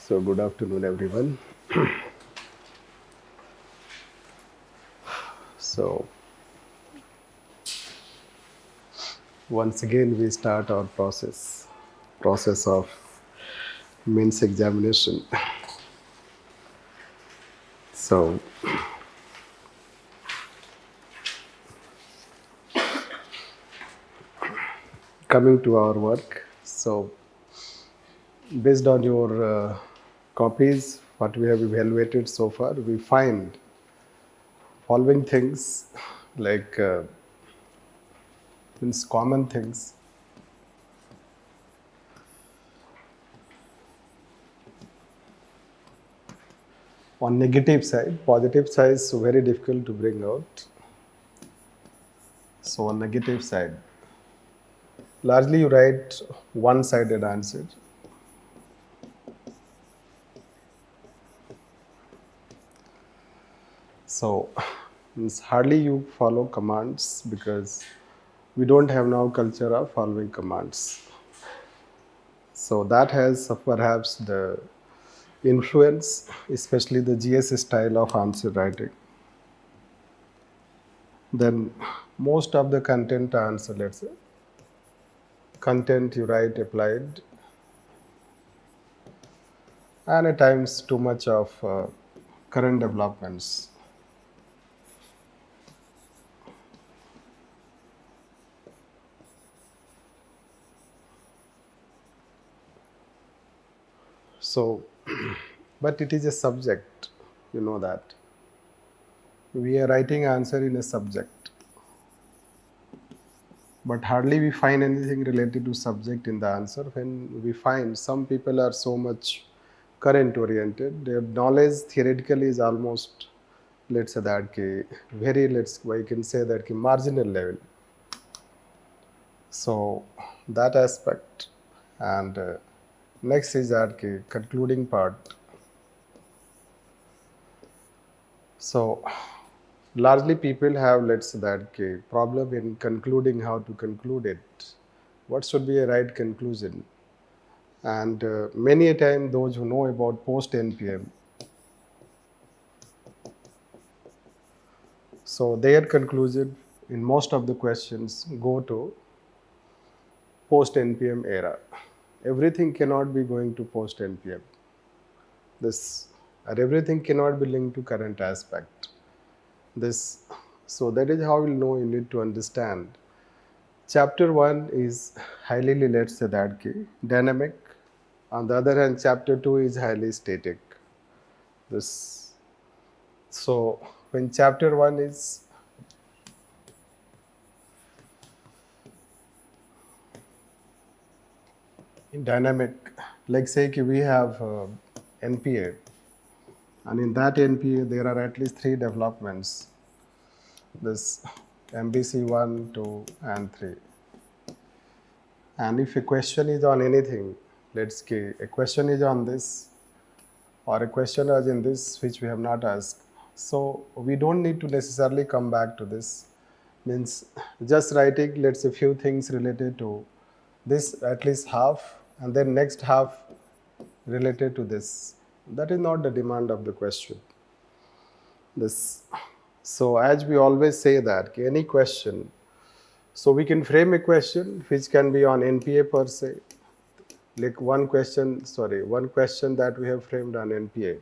So good afternoon, everyone. So once again, we start our process of means examination. So coming to our work. So based on your copies, what we have evaluated so far, we find following things like means common things. On negative side, positive side is very difficult to bring out. So on negative side, largely you write one-sided answer. So means hardly you follow commands because we don't have now culture of following commands. So that has perhaps the influence, especially the GS style of answer writing. Then most of the content answer, let's say, content you write applied, and at times too much of current developments. So, but it is a subject, you know that. We are writing answer in a subject, but hardly we find anything related to subject in the answer. When we find some people are so much current oriented, their knowledge theoretically is almost, let's say that very, I can say that marginal level. So that aspect, and next is that concluding part. So largely people have, let's say that problem in concluding how to conclude it. What should be a right conclusion? And many a time those who know about post NPM, so their conclusion in most of the questions go to post NPM era. Everything cannot be going to post NPM. This or everything cannot be linked to current aspect. This, so that is how we'll know. You need to understand. Chapter 1 is highly, let's say that dynamic. On the other hand, chapter 2 is highly static. This, so when chapter 1 is in dynamic, like say we have NPA, and in that NPA there are at least 3 developments. This MBC 1, 2 and 3. And if a question is on anything, let's say a question is on this, or a question is in this which we have not asked. So we don't need to necessarily come back to this. Means just writing, let's say, few things related to this, at least half, and then next half related to this. That is not the demand of the question. This. So as we always say that any question, so we can frame a question which can be on NPA per se. Like one question that we have framed on NPA.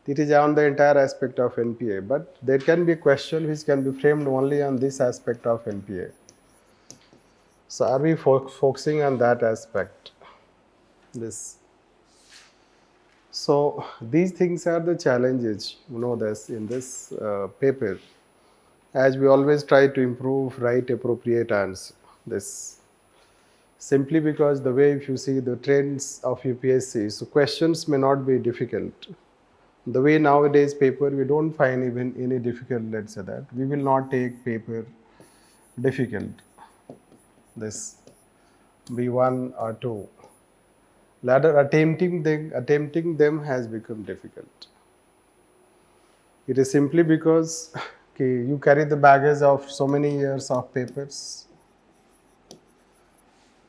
It is on the entire aspect of NPA, but there can be a question which can be framed only on this aspect of NPA. So are we focusing on that aspect? This. So these things are the challenges, this in this paper. As we always try to improve, write appropriate answer. This. Simply because the way if you see the trends of UPSC, so questions may not be difficult. The way nowadays paper, we don't find even any difficult, let's say that. We will not take paper difficult. This B1 or 2. Ladder attempting them has become difficult. It is simply because you carry the baggage of so many years of papers.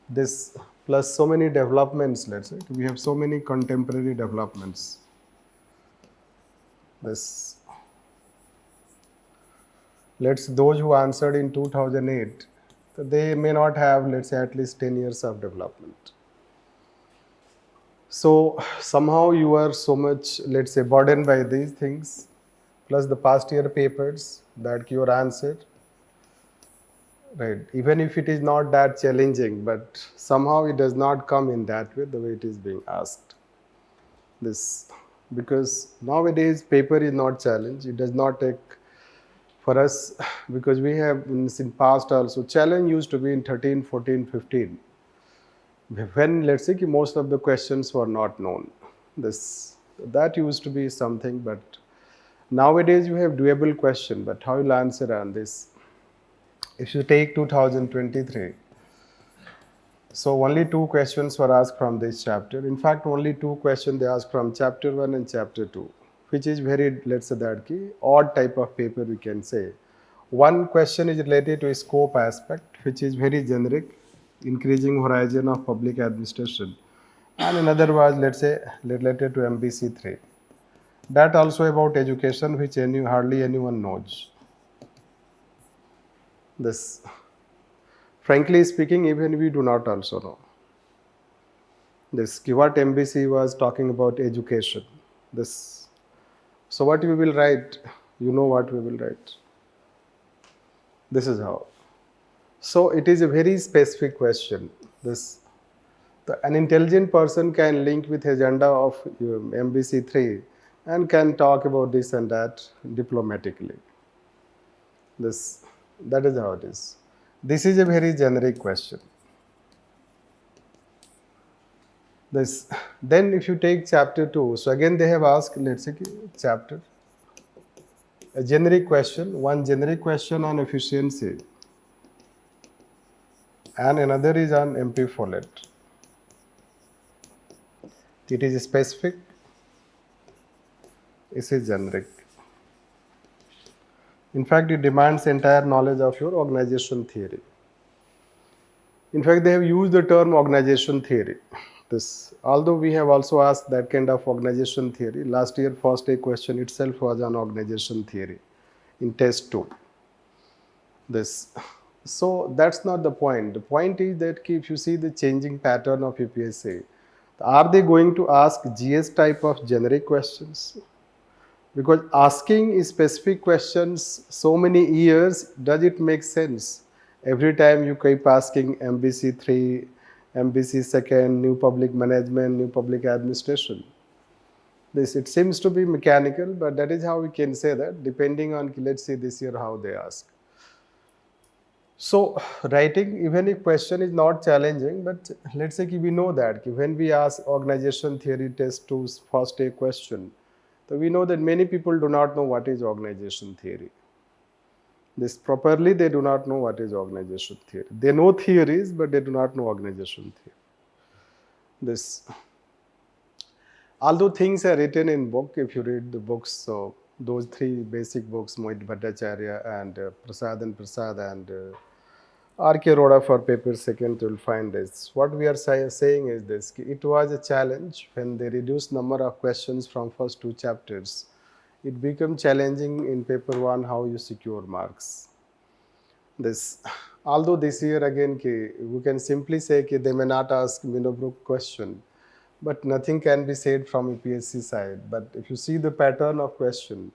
This plus so many developments, let's say. We have so many contemporary developments. This, those who answered in 2008, they may not have, let's say, at least 10 years of development. So somehow you are so much, let's say, burdened by these things, plus the past year papers that your answer, right? Even if it is not that challenging, but somehow it does not come in that way, the way it is being asked. This, because nowadays paper is not challenge. It does not take for us, because we have in past also, challenge used to be in 13, 14, 15. When, let's say, most of the questions were not known. That used to be something, but nowadays you have doable question, but how you'll answer on this? If you take 2023, so only 2 questions were asked from this chapter. In fact, only 2 questions they asked from chapter 1 and chapter 2, which is very, let's say, that odd type of paper we can say. One question is related to a scope aspect, which is very generic, increasing horizon of public administration. And another was, let's say, related to MBC 3. That also about education, which hardly anyone knows. This, frankly speaking, even we do not also know. This, what MBC was talking about education. This, so what we will write, you know what we will write. This is how. So it is a very specific question. An intelligent person can link with agenda of MBC 3 and can talk about this and that diplomatically. That is how it is. This is a very generic question. Then if you take chapter 2, so again they have asked, let's say, chapter, a generic question, one generic question on efficiency, and another is on MP folate. It is specific, it is generic. In fact, it demands entire knowledge of your organization theory. In fact, they have used the term organization theory. Although we have also asked that kind of organization theory, last year first day question itself was on organization theory in test 2. So that's not the point. The point is that if you see the changing pattern of UPSC, are they going to ask GS type of generic questions? Because asking specific questions so many years, does it make sense? Every time you keep asking MBC 3, MBC 2nd, new public management, new public administration. It seems to be mechanical, but that is how we can say that, depending on, let's see this year how they ask. So writing, even if question is not challenging, but let's say we know that when we ask organization theory test 2's first day question, so we know that many people do not know what is organization theory. Properly, they do not know what is organization theory. They know theories, but they do not know organization theory. Although things are written in book, if you read the books, so those 3 basic books, Mohit Bhattacharya and Prasad and R.K. Roda for paper 2nd, you will find this. What we are saying is this, it was a challenge when they reduced number of questions from first 2 chapters. It became challenging in paper 1 how you secure marks. Although this year again, we can simply say they may not ask Minobrook question, but nothing can be said from UPSC side. But if you see the pattern of question,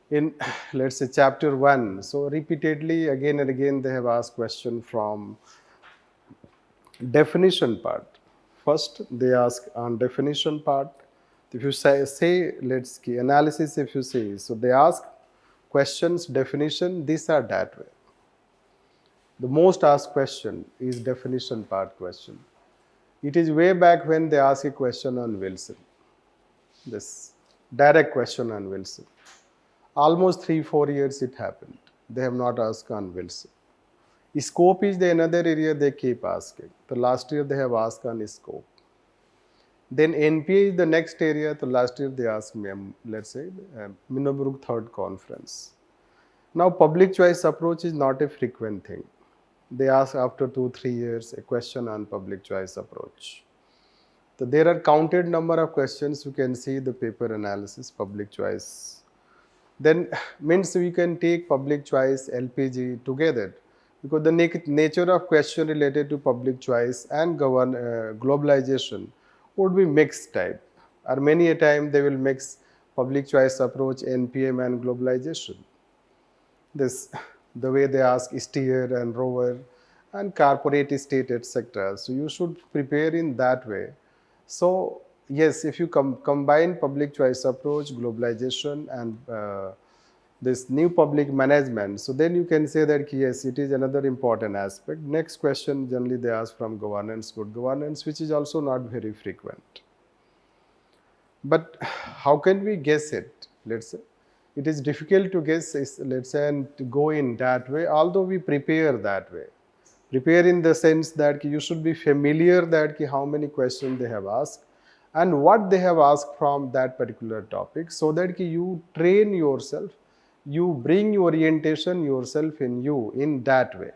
in, let's say, chapter 1, so repeatedly again and again they have asked question from definition part. First they ask on definition part. If you say let's see analysis, if you say, so they ask questions, definition, this or that way. The most asked question is definition part question. It is way back when they ask a question on Wilson. This direct question on Wilson. Almost 3-4 years it happened. They have not asked on Wilson. Scope is the another area they keep asking. The last year they have asked on scope. Then NPA is the next area. The last year they asked me, let's say, Minobrook 3rd conference. Now public choice approach is not a frequent thing. they ask after 2 3 years a question on public choice approach. So there are counted number of questions. You can see the paper analysis, public choice. Then means we can take public choice, LPG together, because the nature of question related to public choice and globalization would be mixed type, or many a time they will mix public choice approach, NPM and globalization. This the way they ask steer and rover and corporate state, etc. So you should prepare in that way. So yes, if you combine public choice approach, globalization, and this new public management, so then you can say that yes, it is another important aspect. Next question generally they ask from governance, good governance, which is also not very frequent. But how can we guess it? Let's say it is difficult to guess, let's say, and to go in that way, although we prepare that way. Prepare in the sense that you should be familiar that how many questions they have asked and what they have asked from that particular topic, so that you train yourself, you bring your orientation yourself in you in that way.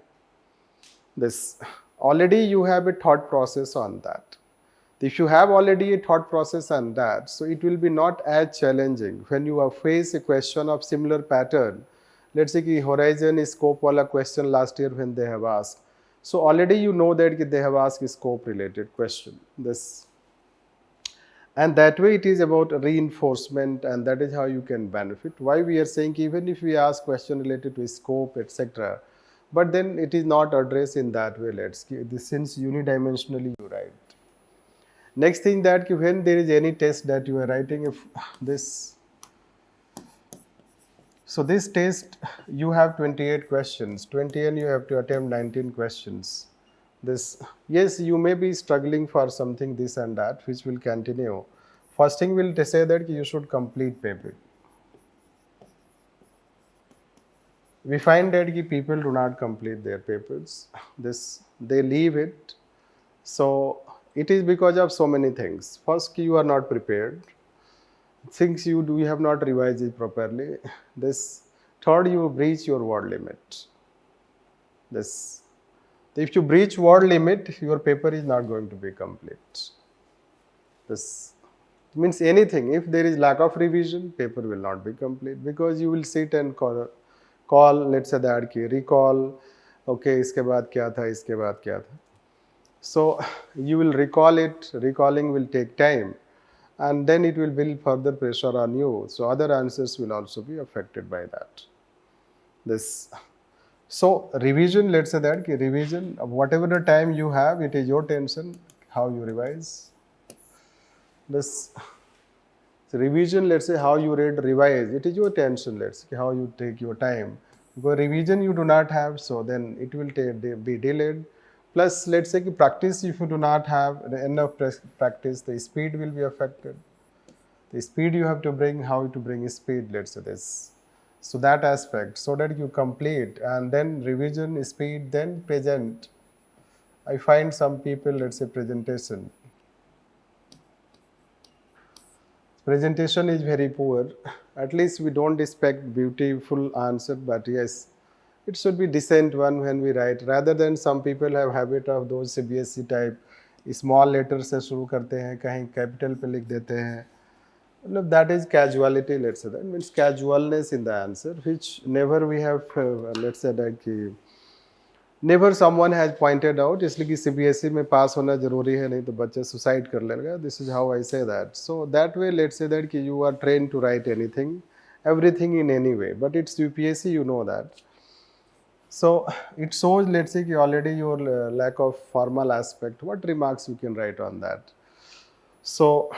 This already you have a thought process on that. If you have already a thought process on that, so it will be not as challenging when you face a question of similar pattern. Let's say कि horizon scope wala question last year when they have asked, so already you know that they have asked scope related question. This, and that way it is about reinforcement, and that is how you can benefit. Why we are saying even if we ask question related to scope, etc., but then it is not addressed in that way. Let's since unidimensionally you write. Next thing that when there is any test that you are writing, if this, so this test you have 28 questions, 20 and you have to attempt 19 questions. This, yes, you may be struggling for something this and that, which will continue. First thing will say that you should complete paper. We find that people do not complete their papers. This, they leave it. So it is because of so many things. First, you are not prepared. Things you do, you have not revised it properly. This, third, you breach your word limit. This, if you breach word limit, your paper is not going to be complete. This means anything. If there is lack of revision, paper will not be complete, because you will sit and call, let's say that recall, okay, इसके बाद क्या था, इसके बाद क्या था. So you will recall it. Recalling will take time, and then it will build further pressure on you. So other answers will also be affected by that. This, so revision, let's say that revision, whatever the time you have, it is your tension how you revise. This, so revision, let's say how you read, revise, it is your tension. Let's say how you take your time, because revision you do not have, so then it will be delayed. Plus, let's say practice, if you do not have enough practice, the speed will be affected. The speed you have to bring, how to bring speed, let's say this. So that aspect, so that you complete, and then revision, speed, then present. I find some people, let's say presentation. Presentation is very poor. At least we don't expect beautiful answer, but yes, it should be decent one when we write, rather than some people have habit of those CBSE type small letters से शुरू करते हैं, कहीं capital पे लिख देते हैं. मतलब that is casuality, let's say that means casualness in the answer, which never we have let's say that कि never someone has pointed out. इसलिए कि CBSE में पास होना जरूरी है, नहीं तो बच्चा सुसाइड कर लेगा. This is how I say that. So that way, let's say that कि you are trained to write anything, everything in any way, but it's UPSC, you know that. So it shows, let's say, already your lack of formal aspect. What remarks you can write on that? So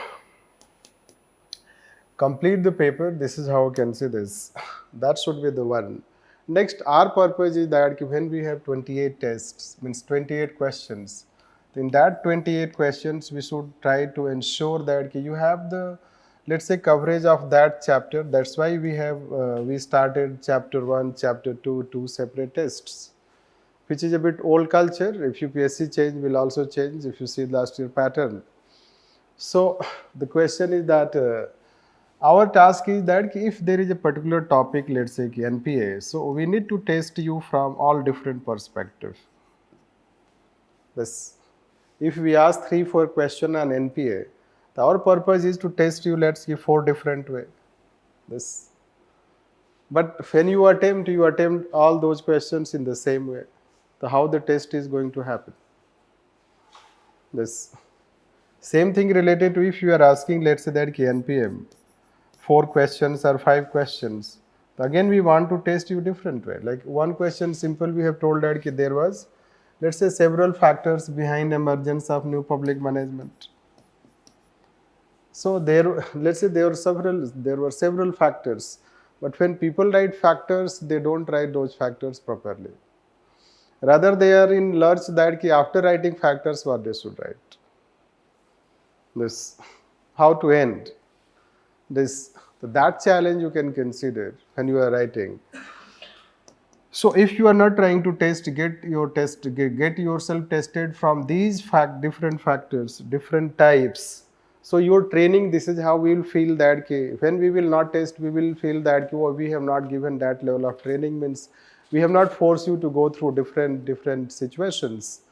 complete the paper. This is how I can say this. That should be the one. Next, our purpose is that when we have 28 tests, means 28 questions. In that 28 questions, we should try to ensure that you have the, let's say, coverage of that chapter. That's why we have we started chapter 1, chapter 2, two separate tests, which is a bit old culture. If UPSC change, will also change if you see last year pattern. So the question is that our task is that if there is a particular topic, let's say NPA, so we need to test you from all different perspectives. This, if we ask 3-4 question on NPA, our purpose is to test you, let's give 4 different way. This, but when you attempt all those questions in the same way. So how the test is going to happen? This same thing related to if you are asking, let's say that NPM, 4 questions or 5 questions. Again, we want to test you different way. Like one question simple, we have told that there was, let's say, several factors behind emergence of new public management. So there, let's say there were several factors, but when people write factors, they don't write those factors properly. Rather, they are in lurch that after writing factors, what they should write. This, how to end this. That challenge you can consider when you are writing. So if you are not trying to test, get yourself tested from these different factors, different types. So your training, this is how we will feel that when we will not test, we will feel that we have not given that level of training, means we have not forced you to go through different situations.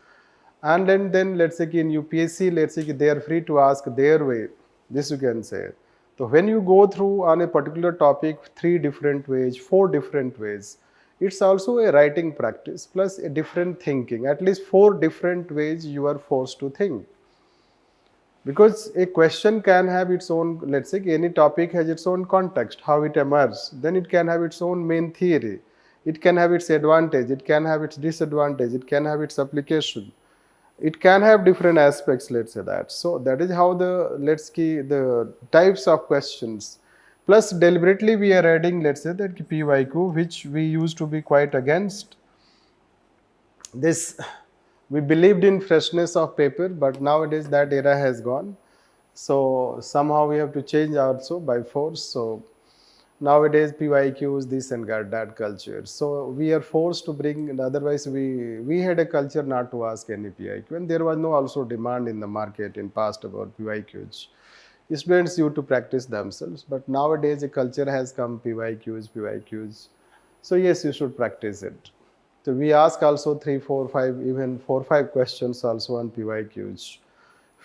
And then let's say in UPSC, let's say they are free to ask their way. This you can say. So when you go through on a particular topic 3 different ways, 4 different ways, it's also a writing practice plus a different thinking. At least 4 different ways you are forced to think. Because a question can have its own, let's say any topic has its own context, how it emerges. Then it can have its own main theory. It can have its advantage, it can have its disadvantage, it can have its application. It can have different aspects, let's say that. So that is how the types of questions. Plus deliberately we are adding, let's say that PYQ, which we used to be quite against. This, we believed in freshness of paper, but nowadays that era has gone. So somehow we have to change also by force. So nowadays PYQs, this and that culture. So we are forced to bring, otherwise we had a culture not to ask any PYQ, and there was no also demand in the market in past about PYQs. Students used to practice themselves, but nowadays a culture has come, PYQs. So yes, you should practice it. So we ask also 3, 4, 5, even 4, 5 questions also on PYQs,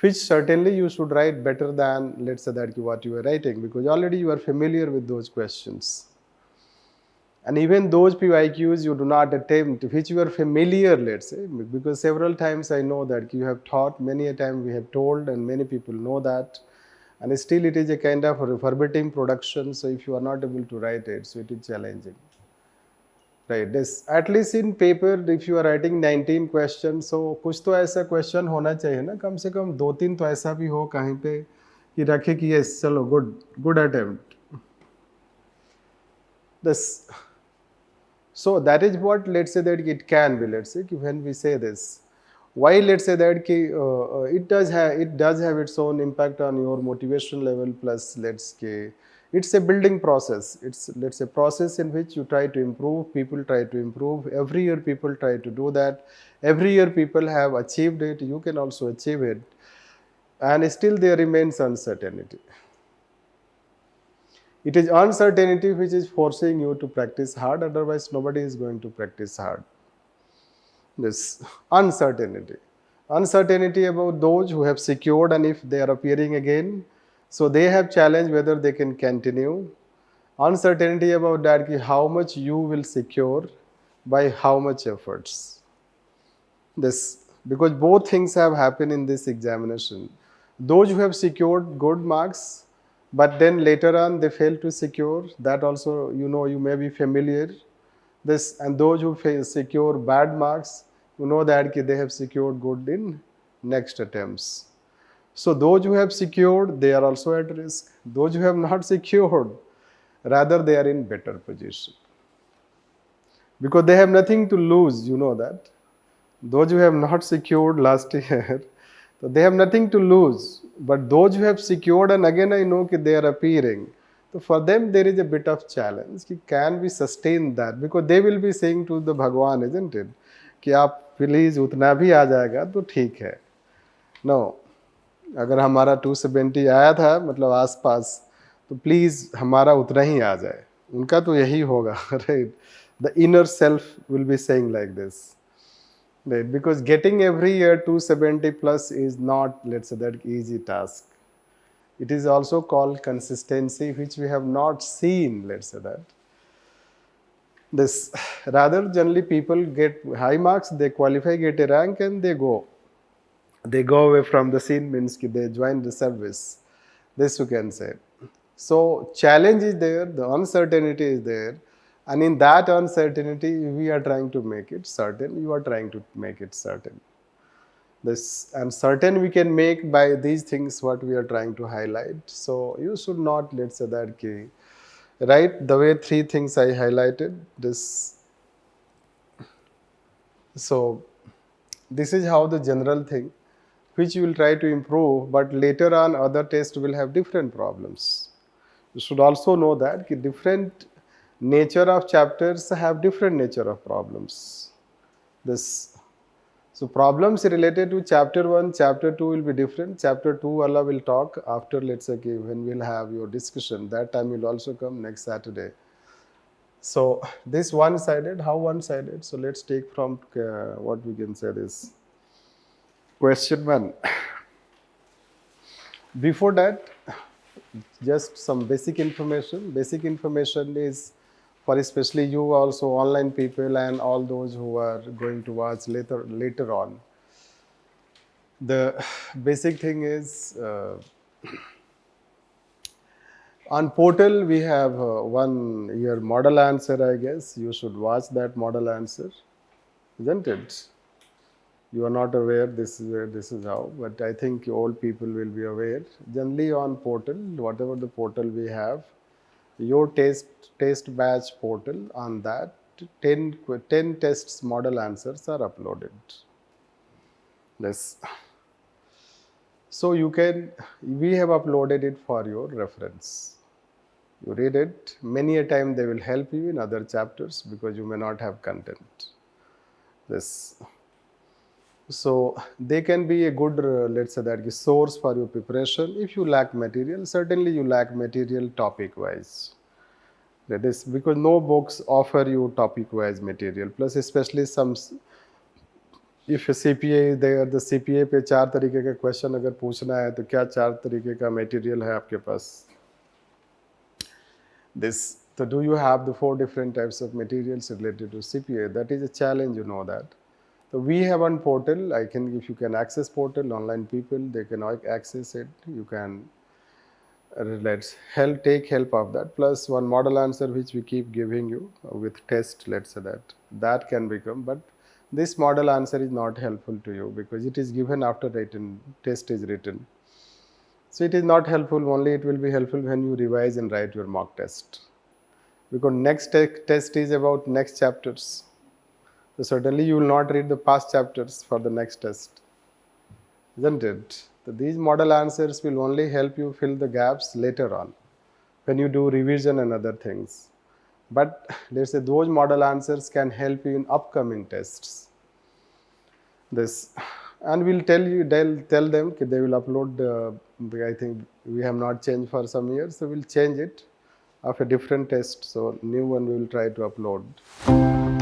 which certainly you should write better than, let's say that what you are writing, because already you are familiar with those questions. And even those PYQs you do not attempt, which you are familiar, let's say, because several times I know that you have taught, many a time we have told, and many people know that, and still it is a kind of verbatim production. So if you are not able to write it, so it is challenging. Right, this at least in paper, if you are writing 19 questions, so कुछ तो ऐसा question होना चाहिए ना, कम से कम 2-3 तो ऐसा भी हो कहीं पे कि रखे कि yes, चलो good attempt. This, so that is what, let's say that it can be, let's say when we say this, why let's say that it does have its own impact on your motivation level, plus let's say it's a building process. It's, let's say, process in which you try to improve, people try to improve. Every year people try to do that. Every year people have achieved it. You can also achieve it. And still there remains uncertainty. It is uncertainty which is forcing you to practice hard. Otherwise, nobody is going to practice hard. This uncertainty. Uncertainty about those who have secured, and if they are appearing again, so they have challenged whether they can continue. Uncertainty about that, how much you will secure by how much efforts. This, because both things have happened in this examination. Those who have secured good marks, but then later on they fail to secure, that also you may be familiar. This, and those who secure bad marks, that they have secured good in next attempts. So those who have secured, they are also at risk. Those who have not secured, rather they are in better position. Because they have nothing to lose, that. Those who have not secured last year, so they have nothing to lose. But those who have secured, and again I know that they are appearing, so for them there is a bit of challenge. Can we sustain that? Because they will be saying to the Bhagwan, isn't it? कि आप please उतना भी आ जाएगा तो ठीक है. No. अगर हमारा 270 आया था, मतलब आसपास, तो प्लीज हमारा उतना ही आ जाए. उनका तो यही होगा, right? The inner self will be saying like this. Right, because getting every year 270 plus is not, let's say, that easy task. It is also called consistency, which we have not seen, let's say that. This rather generally people get high marks, they qualify, get a rank, and they go. They go away from the scene, means they join the service. This you can say. So challenge is there, the uncertainty is there, and in that uncertainty, we are trying to make it certain. You are trying to make it certain. This and certain we can make by these things what we are trying to highlight. So you should not, let's say that key, right? The way three things I highlighted. This so this is how the general thing, which you will try to improve, but later on other tests will have different problems. You should also know that different nature of chapters have different nature of problems. This so problems related to chapter 1, chapter 2 will be different. Chapter 2 Allah will talk after, let's say when we'll have your discussion. That time will also come next Saturday. So this one-sided, how one-sided? So let's take from what we can say this. Question 1. Before that, just some basic information. Basic information is for especially you also online people and all those who are going to watch later on. The basic thing is on portal we have one year model answer, I guess. You should watch that model answer, isn't it? You are not aware, this is where, this is how, but I think all people will be aware. Generally on portal, whatever the portal we have, your test batch portal, on that 10 tests model answers are uploaded. This. So you can, we have uploaded it for your reference. You read it, many a time they will help you in other chapters because you may not have content. This. So they can be a good, let's say that source for your preparation. If you lack material, certainly you lack material topic wise. That is because no books offer you topic wise material. Plus especially some, if CPA is there, the CPA पे 4 तरीके के question अगर पूछना है तो क्या 4 तरीके का मटेरियल है आपके पास? This, so do you have the 4 different types of materials related to CPA? That is a challenge, you know that. So we have one portal. I can, if you can access portal, online people they can access it. You can take help of that. Plus one model answer which we keep giving you with test. Let's say that can become, but this model answer is not helpful to you because it is given after written test is written. So it is not helpful. Only it will be helpful when you revise and write your mock test, because next test is about next chapters. So certainly you will not read the past chapters for the next test, isn't it? So these model answers will only help you fill the gaps later on when you do revision and other things. But let's say those model answers can help you in upcoming tests. This, and we'll tell them that they will upload. I think we have not changed for some years, so we'll change it of a different test. So new one we will try to upload.